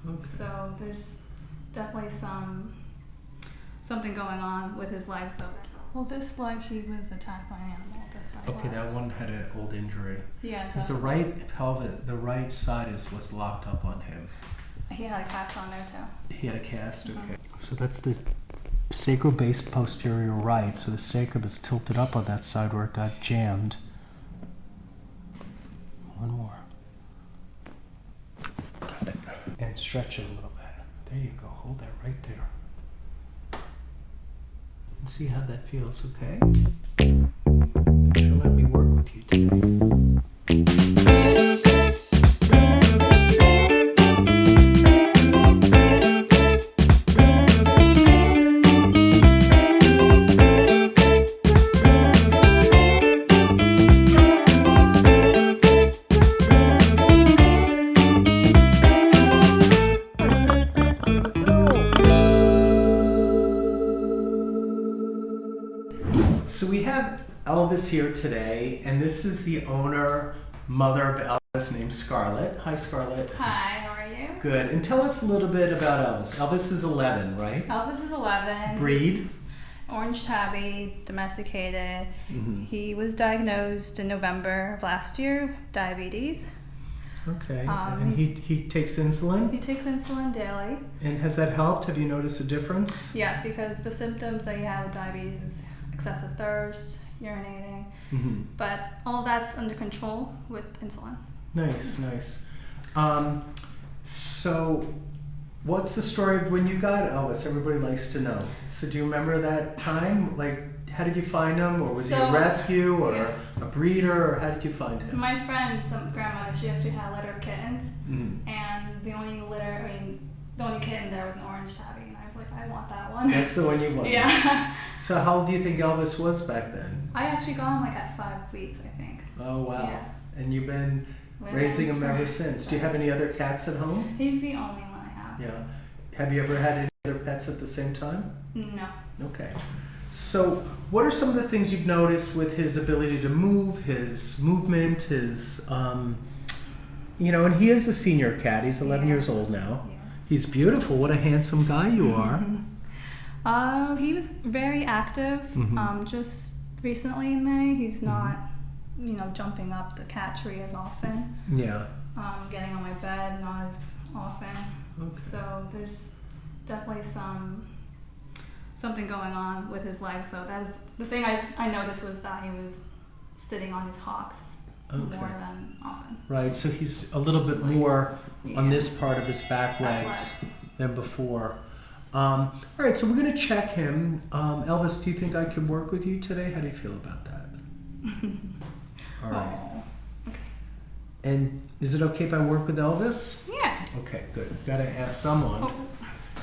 Okay. So there's definitely something going on with his legs. Well, this leg, he was attacked by an animal. This right Okay, that one had an old injury. Yeah. Because the right pelvis, the right side is what's locked up on him. He had a cast on there too. He had a cast, okay. So that's the sacral base posterior right. So the sacrum is tilted up on that side where it got jammed. One more. Got it. And stretch it a little bit. There you go. Hold that right there. And see how that feels, okay? Thanks for letting me work with you today. So we have Elvis here today, and this is the mother of Elvis named Scarlett. Hi, Scarlett. Hi, how are you? Good. And tell us a little bit about Elvis. Elvis is 11, right? Elvis is 11. Breed? Orange tabby, domesticated. Mm-hmm. He was diagnosed in November of last year with diabetes. Okay. And he takes insulin? He takes insulin daily. And has that helped? Have you noticed a difference? Yes, because the symptoms that you have with diabetes is excessive thirst, urinating, but all that's under control with insulin. Nice, nice. So what's the story of when you got Elvis? Everybody likes to know. So do you remember that time? Like, how did you find him? Or was he a rescue or a breeder? Or how did you find him? My friend, some grandmother, she actually had a litter of kittens, and the only kitten there was an orange tabby. I want that one. That's the one you want. Yeah. So how old do you think Elvis was back then? I actually got him at 5 weeks, I think. Oh, wow. Yeah. And you've been raising him ever since. Do you have any other cats at home? He's the only one I have. Yeah. Have you ever had any other pets at the same time? No. Okay. So what are some of the things you've noticed with his ability to move, his movement, his, and he is a senior cat. He's 11 years old now. Yeah. He's beautiful. What a handsome guy you are. He was very active. Just recently in May, he's not, jumping up the cat tree as often. Yeah. Getting on my bed not as often. Okay. So there's definitely something going on with his legs. So that's the thing I noticed was that he was sitting on his hocks more than often. Right. So he's a little bit more on this part of his back legs than before. All right, so we're going to check him. Elvis, do you think I can work with you today? How do you feel about that? All right. Okay. And is it okay if I work with Elvis? Yeah. Okay, good. Got to ask someone.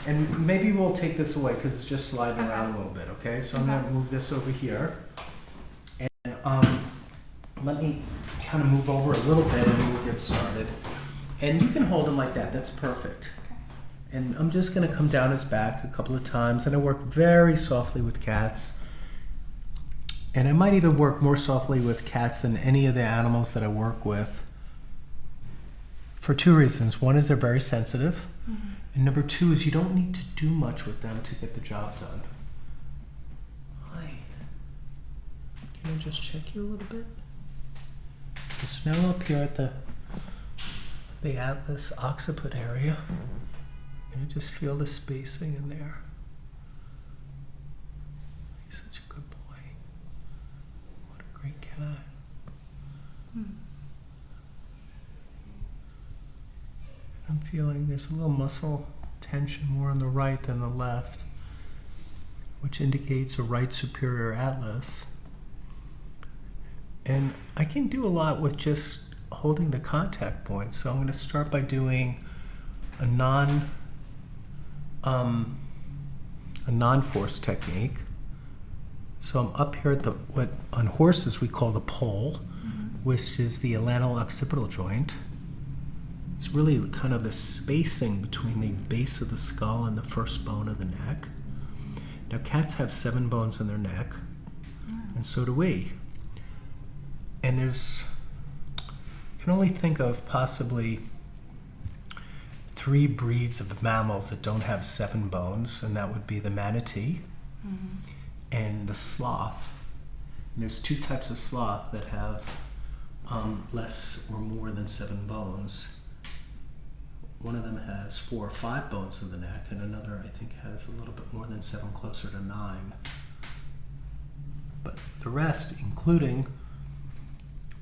And maybe we'll take this away because it's just sliding around a little bit, okay? So I'm going to move this over here. And let me kind of move over a little bit and we'll get started. And you can hold him like that. That's perfect. And I'm just going to come down his back a couple of times. And I work very softly with cats. And I might even work more softly with cats than any of the animals that I work with. For two reasons. One is they're very sensitive. And number two is you don't need to do much with them to get the job done. Hi. Can I just check you a little bit? So now up here at the Atlas occiput area. And just feel the spacing in there. He's such a good boy. What a great cat. I'm feeling there's a little muscle tension more on the right than the left, which indicates a right superior atlas. And I can do a lot with just holding the contact point. So I'm going to start by doing a non-force technique. So I'm up here at what on horses we call the pole, which is the atlantal occipital joint. It's really kind of the spacing between the base of the skull and the first bone of the neck. Now cats have 7 bones in their neck, and so do we. And I can only think of possibly 3 breeds of mammals that don't have 7 bones, and that would be the manatee and the sloth. And there's 2 types of sloth that have less or more than 7 bones. One of them has 4 or 5 bones in the neck, and another, I think, has a little bit more than 7, closer to 9. But the rest, including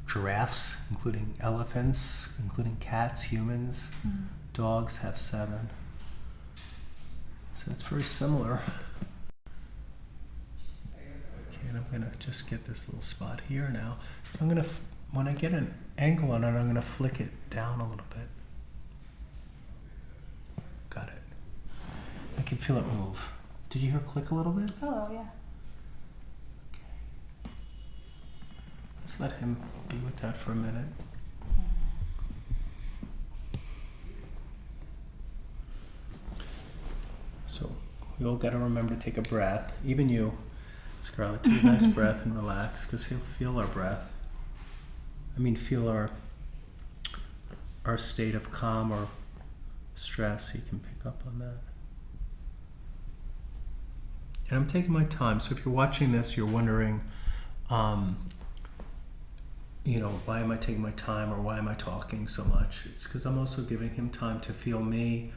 giraffes, including elephants, including cats, humans, dogs, have 7. So it's very similar. Okay, and I'm going to just get this little spot here now. So I'm going to, when I get an angle on it, I'm going to flick it down a little bit. Got it. I can feel it move. Did you hear it click a little bit? Oh, yeah. Okay. Let's let him be with that for a minute. So we all got to remember to take a breath. Even you, Scarlett, take a nice breath and relax, because he'll feel our breath. I mean, feel our state of calm or stress. He can pick up on that. And I'm taking my time. So if you're watching this, you're wondering, you know, why am I taking my time, or why am I talking so much? It's because I'm also giving him time to feel me,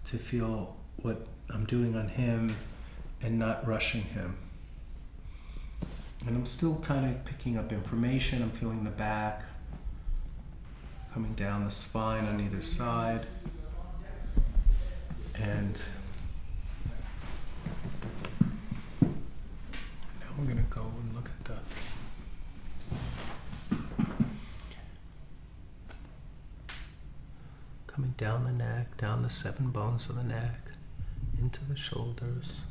to feel what I'm doing on him, and not rushing him. And I'm still kind of picking up information. I'm feeling the back, coming down the spine on either side. And now we're going to go and look at the coming down the neck, down the 7 bones of the neck, into the shoulders,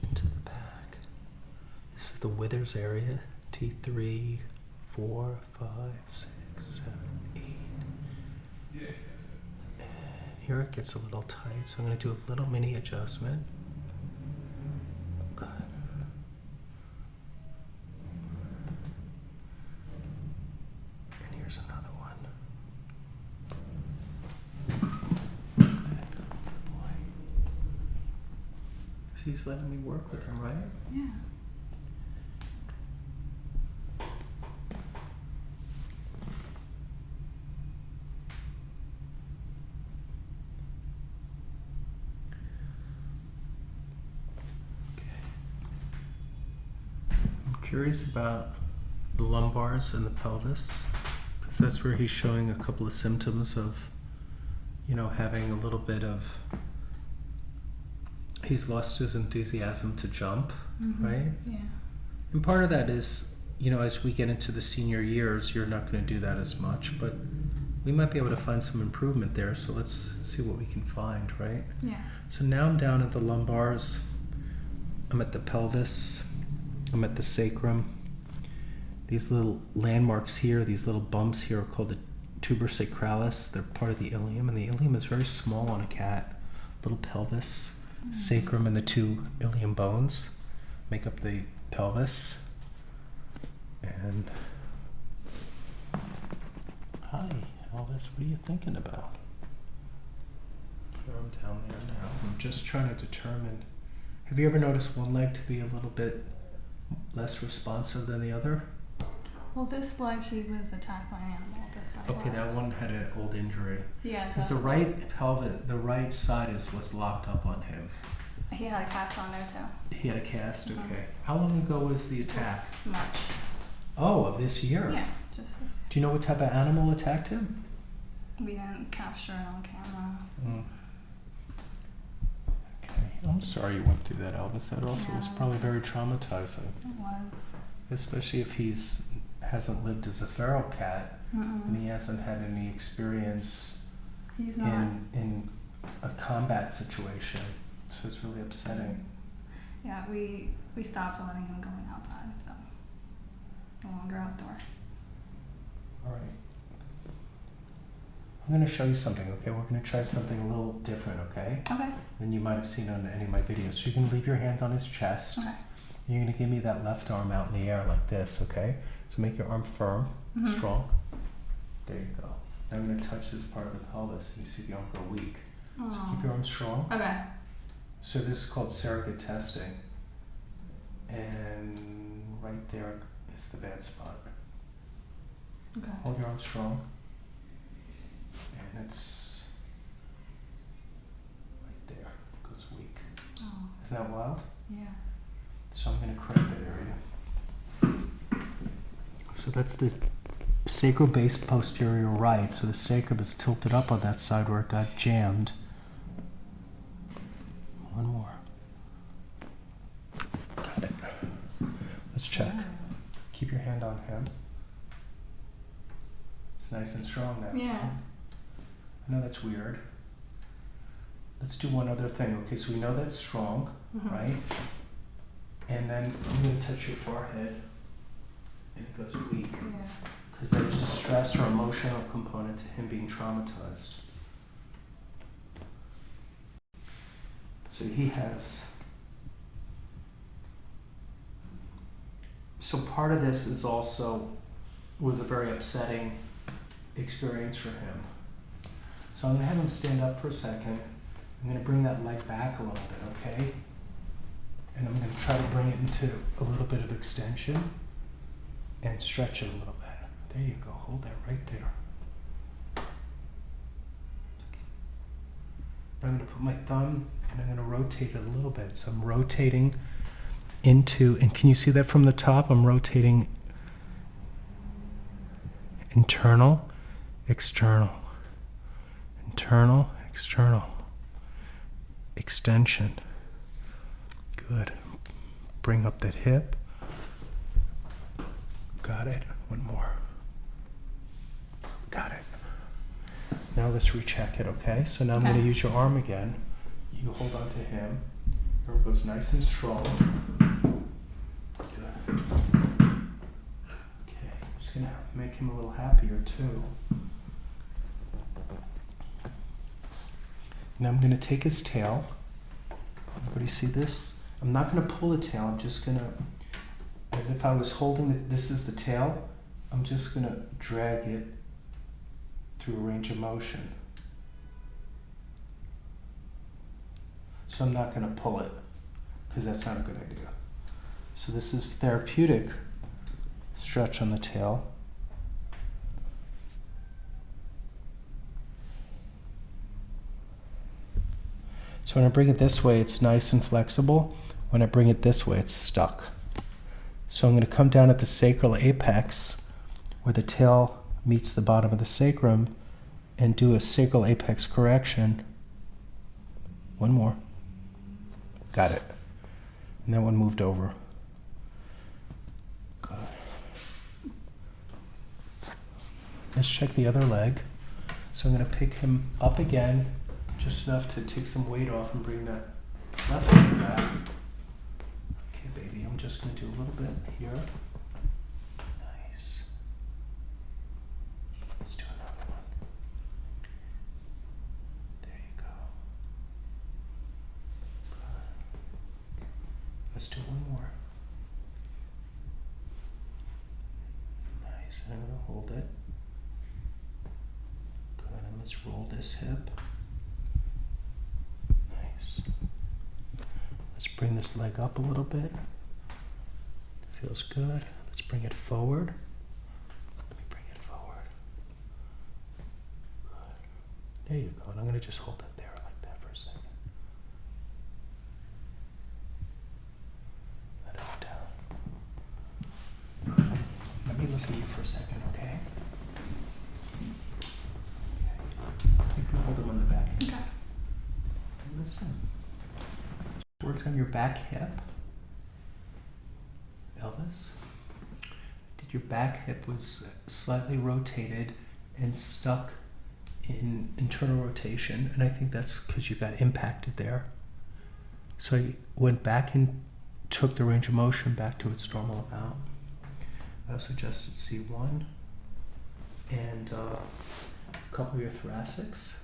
into the back. This is the withers area, T3, 4, 5, 6, 7, 8. Here it gets a little tight, so I'm going to do a little mini adjustment. Good. And here's another one. Good. Boy. So he's letting me work with him, right? Yeah. Curious about the lumbars and the pelvis, because that's where he's showing a couple of symptoms of, you know, having a little bit of, he's lost his enthusiasm to jump, right? Yeah. And part of that is, you know, as we get into the senior years, you're not going to do that as much, but we might be able to find some improvement there, so let's see what we can find, right? Yeah. So now I'm down at the lumbars, I'm at the pelvis, I'm at the sacrum. These little landmarks here, these little bumps here are called the tuber sacralis. They're part of the ilium, and the ilium is very small on a cat. Little pelvis, sacrum, and the 2 ilium bones make up the pelvis. And hi, Elvis, what are you thinking about? I'm down there now. I'm just trying to determine. Have you ever noticed one leg to be a little bit less responsive than the other? Well, this leg, he was attacked by an animal. This leg. Okay, that one had an old injury. Yeah. Because the right pelvis, the right side is what's locked up on him. He had a cast on there too. He had a cast, okay. How long ago was the attack? Just March. Oh, of this year? Yeah, just this. Do you know what type of animal attacked him? We didn't capture it on camera. Okay, I'm sorry you went through that, Elvis. That also Yeah, was it probably was- very traumatizing. It was. Especially if hasn't lived as a feral cat and he hasn't had any experience He's not. in a combat situation. So it's really upsetting. Yeah, we stopped letting him going outside, so no longer outdoor. All right. I'm going to show you something, okay? We're going to try something a little different, okay? Okay. Than you might have seen on any of my videos. So you can leave your hand on his chest. Okay. And you're going to give me that left arm out in the air like this, okay? So make your arm firm, strong. There you go. Now I'm going to touch this part of the pelvis, and you see the arm go weak. So Oh. keep your arm strong. Okay. So this is called surrogate testing. And right there is the bad spot. Okay. Hold your arm strong. And it's right there. It goes weak. Oh. Isn't that wild? Yeah. So I'm going to crank that area. So that's the sacral base posterior right. So the sacrum is tilted up on that side where it got jammed. One more. Got it. Let's check. Keep your hand on him. It's nice and strong now. Yeah. I know that's weird. Let's do one other thing. Okay, so we know that's strong, right? And then I'm going to touch your forehead, and it goes weak. Yeah. Because there's a stress or emotional component to him being traumatized. So he has. So part of this is also was a very upsetting experience for him. So I'm going to have him stand up for a second. I'm going to bring that leg back a little bit, okay? And I'm going to try to bring it into a little bit of extension and stretch it a little bit. There you go. Hold that right there. I'm going to put my thumb and I'm going to rotate it a little bit. So I'm rotating into, and can you see that from the top? I'm rotating internal, external, internal, external, extension. Good. Bring up that hip. Got it. One more. Got it. Now let's recheck it, okay? So now I'm going to use your arm again. You hold on to him. Arm goes nice and strong. Good. Okay, it's going to make him a little happier too. Now I'm going to take his tail. Everybody see this? I'm not going to pull the tail. I'm just going to, as if I was holding this is the tail, I'm just going to drag it through a range of motion. So I'm not going to pull it because that's not a good idea. So this is therapeutic stretch on the tail. So when I bring it this way, it's nice and flexible. When I bring it this way, it's stuck. So I'm going to come down at the sacral apex where the tail meets the bottom of the sacrum and do a sacral apex correction. One more. Got it. And that one moved over. Good. Let's check the other leg. So I'm going to pick him up again, just enough to take some weight off and bring that left leg back. Okay, baby, I'm just going to do a little bit here. Nice. Let's do another one. There you go. Good. Let's do one more. Nice. And I'm going to hold it. Good. And let's roll this hip. Nice. Let's bring this leg up a little bit. Feels good. Let's bring it forward. Let me bring it forward. Good. There you go. And I'm going to just hold it there like that for a second. Let it down. Let me look at you for a second, okay? Okay. You can hold him on the back. Okay. Listen. Worked on your back hip. Elvis. Did your back hip was slightly rotated and stuck in internal rotation, and I think that's because you got impacted there. So you went back and took the range of motion back to its normal amount. I also adjusted C1 and a couple of your thoracics.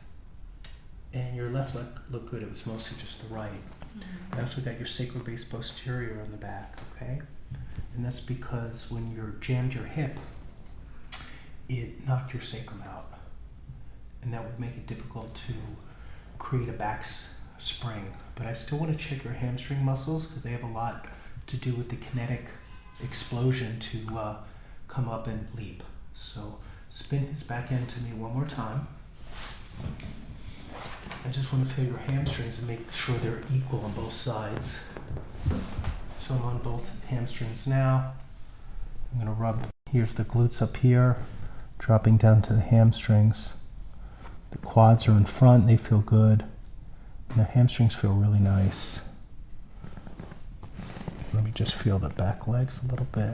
And your left leg looked good. It was mostly just the right. I also got your sacral base posterior on the back, okay? And that's because when you jammed your hip, it knocked your sacrum out. and that would make it difficult to create a back spring. But I still want to check your hamstring muscles because they have a lot to do with the kinetic explosion to come up and leap. So spin his back end to me one more time. I just want to feel your hamstrings and make sure they're equal on both sides. So I'm on both hamstrings now. I'm going to rub, here's the glutes up here, dropping down to the hamstrings. The quads are in front, they feel good. And the hamstrings feel really nice. Let me just feel the back legs a little bit.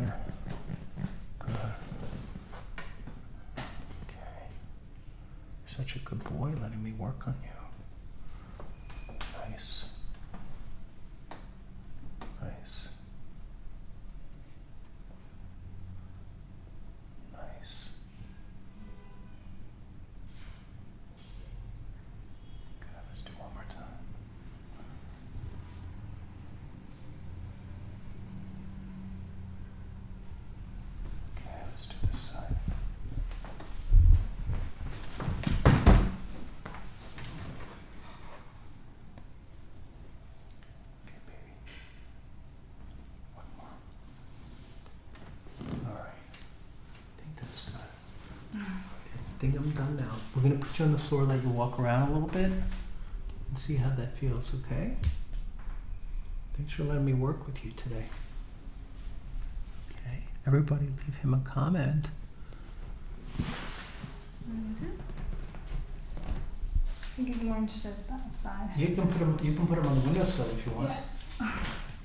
Good. Okay. You're such a good boy, letting me work on you. Nice. Nice. Nice. Okay, let's do one more time. Okay, let's do this side. Okay, baby. One more. All right. I think that's good. I think I'm done now. We're going to put you on the floor, let you walk around a little bit and see how that feels, okay? Thanks for letting me work with you today. Okay, everybody leave him a comment. I think he's more interested outside. You can put him on the windowsill if you want. Yeah.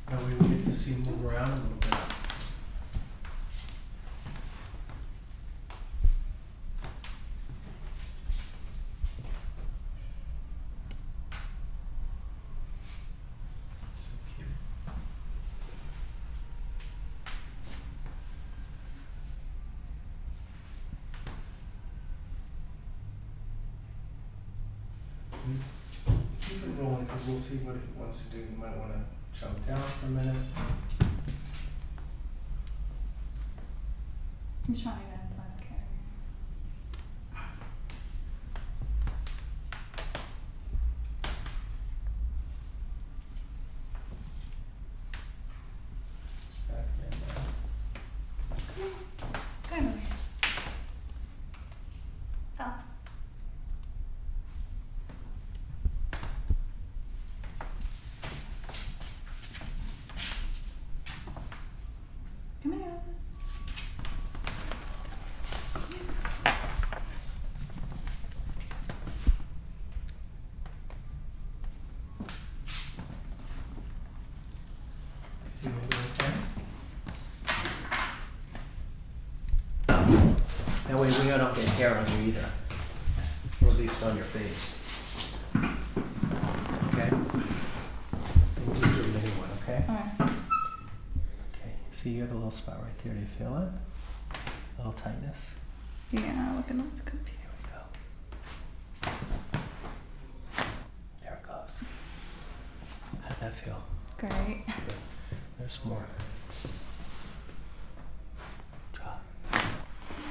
That way we get to see him move around a little bit. So cute. Keep it rolling because we'll see what he wants to do. You might want to jump down for a minute. He's trying to get inside the carrier. Back there now. Come over here. Oh. Come here, Elvis. Is he moving okay? That way we don't get hair on you either. Or at least on your face. Okay? We'll just do a mini one, okay? Alright. Okay. See, you have a little spot right there. Do you feel it? A little tightness. Yeah, look at those computer. Here we go. There it goes. How'd that feel? Great. Good. There's more. Drop.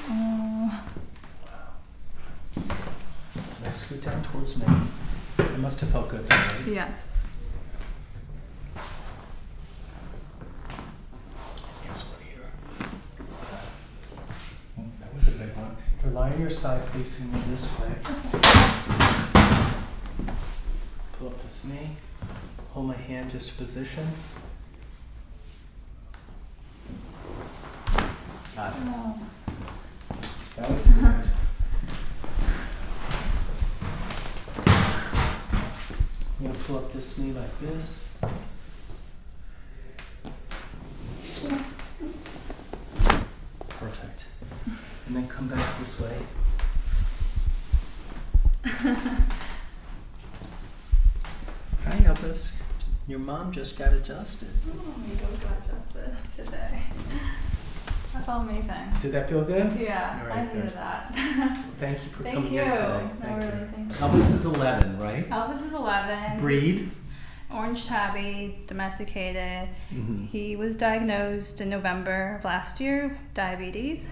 Oh. Wow. Now scoot down towards me. It must have felt good, though, right? Yes. Here's one here. That was a big one. You're lying on your side facing me this way. Pull up this knee. Hold my hand just to position. Got it. Oh. That was good. I'm gonna pull up this knee like this. Perfect. And then come back this way. Hi, Elvis. Your mom just got adjusted. Oh, we both got adjusted today. That felt amazing. Did that feel good? Yeah, All right, I needed good. that. Thank you for Thank coming you. in today. No, Thank really, you. thank you. Elvis is 11, right? Elvis is 11. Breed? Orange tabby, domesticated. Mm-hmm. He was diagnosed in November of last year, diabetes.